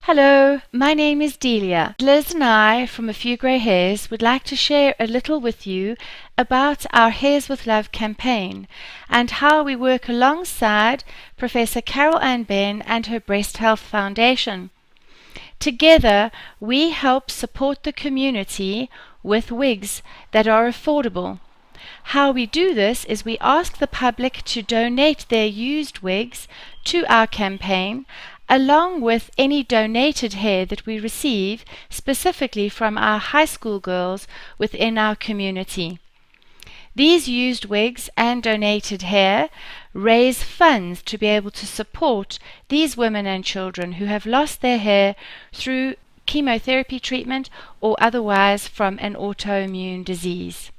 Hello, my name is Delia. Liz and I from A Few Grey Hairs would like to share a little with you about our Hairs with Love campaign and how we work alongside Professor Carol Ann Ben and her Breast Health Foundation. Together, we help support the community with wigs that are affordable. How we do this is we ask the public to donate their used wigs to our campaign, along with any donated hair that we receive specifically from our high school girls within our community. These used wigs and donated hair raise funds to be able to support these women and children who have lost their hair through chemotherapy treatment or otherwise from an autoimmune disease.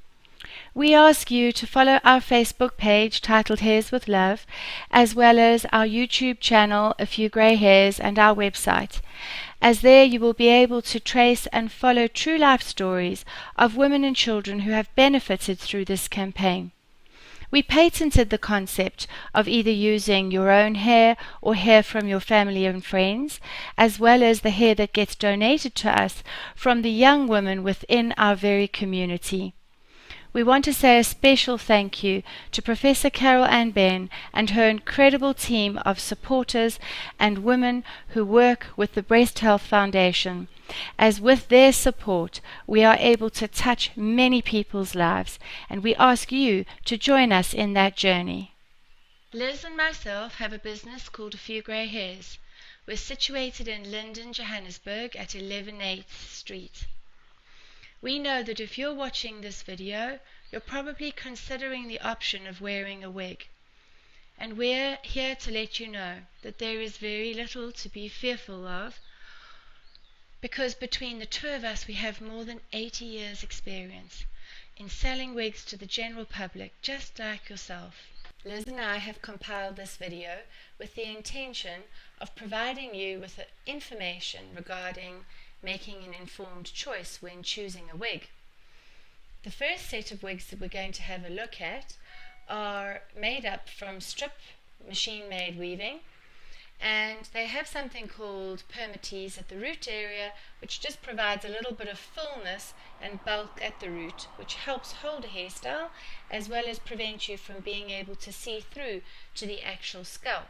We ask you to follow our Facebook page titled Hairs with Love, as well as our YouTube channel, A Few Grey Hairs, and our website, as there you will be able to trace and follow true life stories of women and children who have benefited through this campaign. We patented the concept of either using your own hair or hair from your family and friends, as well as the hair that gets donated to us from the young women within our very community. We want to say a special thank you to Professor Carol Ann Ben and her incredible team of supporters and women who work with the Breast Health Foundation, as with their support we are able to touch many people's lives, and we ask you to join us in that journey. Liz and myself have a business called A Few Grey Hairs. We're situated in Linden, Johannesburg at 11 8th Street. We know that if you're watching this video, you're probably considering the option of wearing a wig. And we're here to let you know that there is very little to be fearful of, because between the two of us we have more than 80 years experience in selling wigs to the general public, just like yourself. Liz and I have compiled this video with the intention of providing you with information regarding making an informed choice when choosing a wig. The first set of wigs that we're going to have a look at are made up from strip machine-made weaving, and they have something called permatease at the root area, which just provides a little bit of fullness and bulk at the root, which helps hold a hairstyle as well as prevent you from being able to see through to the actual scalp.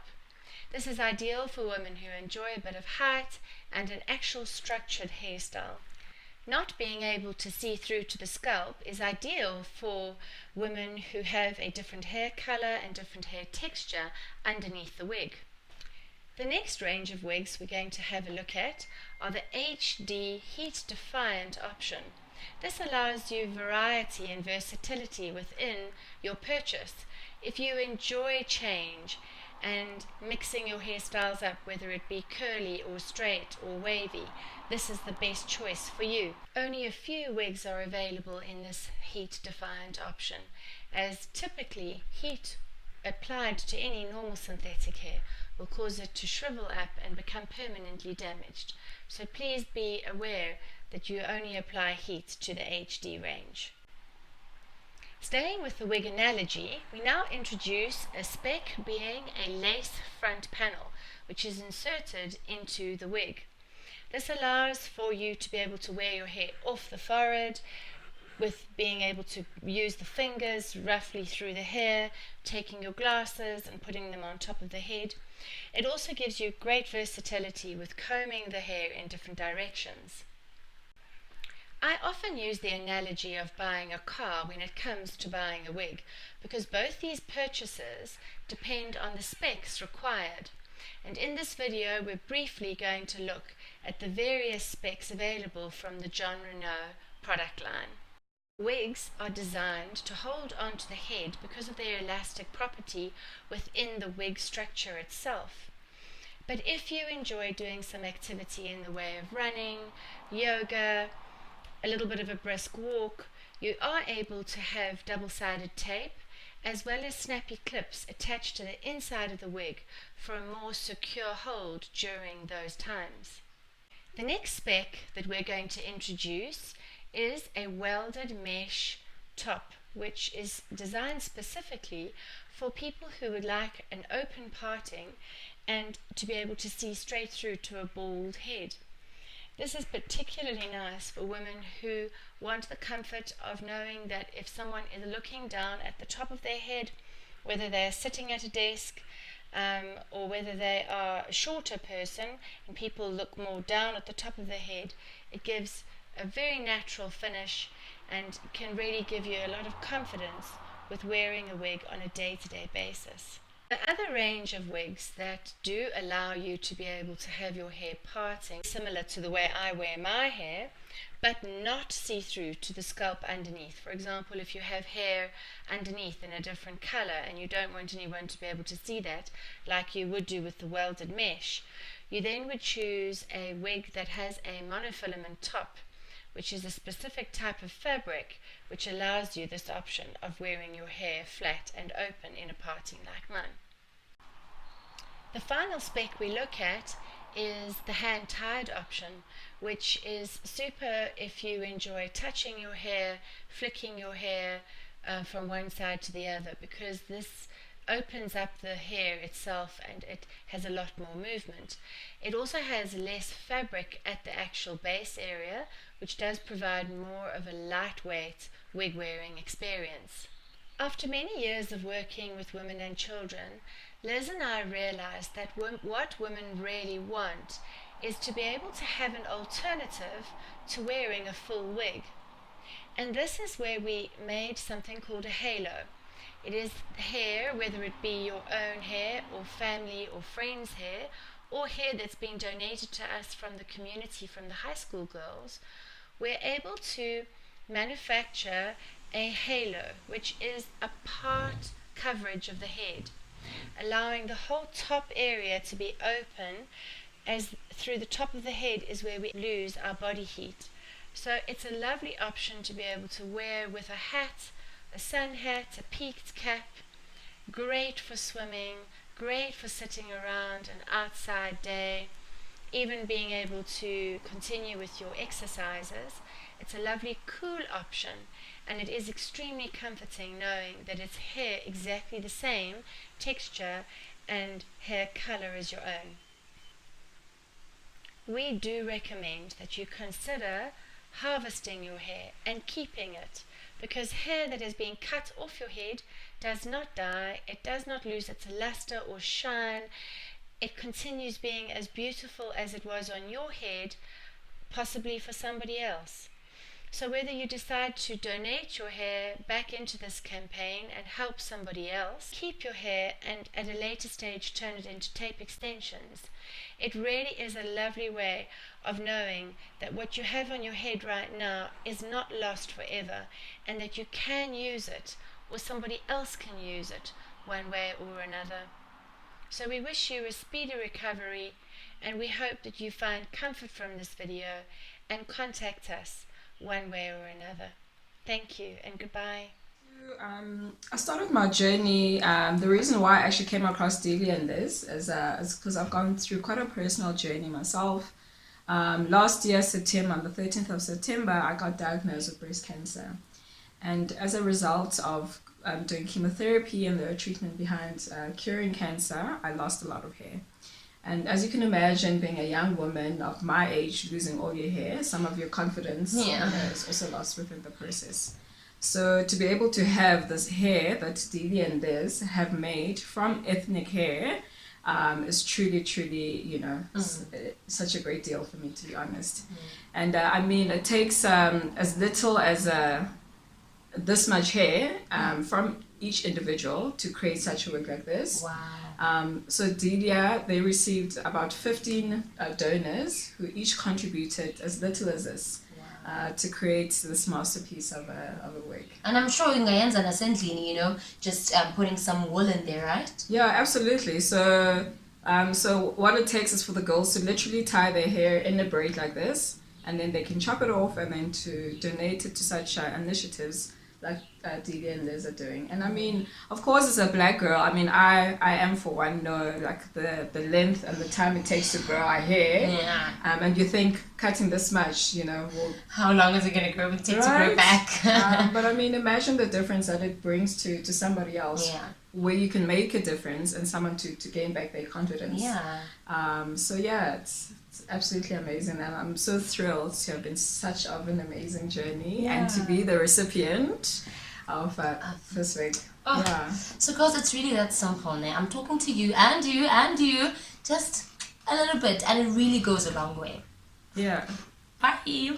This is ideal for women who enjoy a bit of height and an actual structured hairstyle. Not being able to see through to the scalp is ideal for women who have a different hair color and different hair texture underneath the wig. The next range of wigs we're going to have a look at are the HD Heat Defiant option. This allows you variety and versatility within your purchase. If you enjoy change and mixing your hairstyles up, whether it be curly or straight or wavy, this is the best choice for you. Only a few wigs are available in this heat defiant option, as typically heat applied to any normal synthetic hair will cause it to shrivel up and become permanently damaged. So please be aware that you only apply heat to the HD range. Staying with the wig analogy, we now introduce a spec being a lace front panel, which is inserted into the wig. This allows for you to be able to wear your hair off the forehead, with being able to use the fingers roughly through the hair, taking your glasses and putting them on top of the head. It also gives you great versatility with combing the hair in different directions. I often use the analogy of buying a car when it comes to buying a wig, because both these purchases depend on the specs required. And in this video we're briefly going to look at the various specs available from the John Renault product line. Wigs are designed to hold onto the head because of their elastic property within the wig structure itself. But if you enjoy doing some activity in the way of running, yoga, a little bit of a brisk walk, you are able to have double-sided tape as well as snappy clips attached to the inside of the wig for a more secure hold during those times. The next spec that we're going to introduce is a welded mesh top which is designed specifically for people who would like an open parting and to be able to see straight through to a bald head. This is particularly nice for women who want the comfort of knowing that if someone is looking down at the top of their head, whether they're sitting at a desk or whether they are a shorter person and people look more down at the top of the head, it gives a very natural finish and can really give you a lot of confidence with wearing a wig on a day-to-day basis. The other range of wigs that do allow you to be able to have your hair parting similar to the way I wear my hair, but not see-through to the scalp underneath. For example, if you have hair underneath in a different color and you don't want anyone to be able to see that, like you would do with the welded mesh, you then would choose a wig that has a monofilament top, which is a specific type of fabric which allows you this option of wearing your hair flat and open in a parting like mine. The final spec we look at is the hand-tied option, which is super if you enjoy touching your hair, flicking your hair from one side to the other, because this opens up the hair itself and it has a lot more movement. It also has less fabric at the actual base area, which does provide more of a lightweight wig wearing experience. After many years of working with women and children, Liz and I realized that what women really want is to be able to have an alternative to wearing a full wig. And this is where we made something called a halo. It is hair, whether it be your own hair or family or friends' hair, or hair that's been donated to us from the community, from the high school girls. We're able to manufacture a halo, which is a part coverage of the head, allowing the whole top area to be open, as through the top of the head is where we lose our body heat. So it's a lovely option to be able to wear with a hat, a sun hat, a peaked cap. Great for swimming, great for sitting around an outside day, even being able to continue with your exercises. It's a lovely cool option, and it is extremely comforting knowing that it's hair exactly the same texture and hair color as your own. We do recommend that you consider harvesting your hair and keeping it, because hair that is being cut off your head does not die, it does not lose its luster or shine, it continues being as beautiful as it was on your head, possibly for somebody else. So whether you decide to donate your hair back into this campaign and help somebody else, keep your hair and at a later stage turn it into tape extensions, it really is a lovely way of knowing that what you have on your head right now is not lost forever, and that you can use it, or somebody else can use it one way or another. So we wish you a speedy recovery, and we hope that you find comfort from this video and contact us one way or another. Thank you and goodbye. I started my journey. The reason why I actually came across Delia in this is because I've gone through quite a personal journey myself. Last year, September, on the 13th of September, I got diagnosed with breast cancer. And as a result of doing chemotherapy and the treatment behind curing cancer, I lost a lot of hair. And as you can imagine, being a young woman of my age, losing all your hair, some of your confidence is also lost within the process. So to be able to have this hair that Delia and Liz have made from ethnic hair is truly, such a great deal for me, to be honest. And I mean, it takes as little as this much hair from each individual to create such a wig like this. Wow. So Delia, they received about 15 donors who each contributed as little as this to create this masterpiece of a wig. And I'm sure ungayenza nasendlini, just putting some wool in there, right? Yeah, absolutely. So what it takes is for the girls to literally tie their hair in a braid like this, and then they can chop it off and then to donate it to such initiatives like Delia and Liz are doing. And I mean, of course, as a black girl, I mean, I am for one know like the length and the time it takes to grow our hair. Yeah. And you think cutting this much, you know, will How long is it gonna grow? Take to grow Right. back. but I mean, imagine the difference that it brings to somebody else, Yeah. where you can make a difference and someone to gain back their confidence. Yeah. So yeah, it's absolutely amazing, and I'm so thrilled to have been such of an amazing journey and to be the recipient of this wig. Oh. Yeah. So girls, it's really that simple now. I'm talking to you and you and you, just a little bit, and it really goes a long way. Yeah. Bye.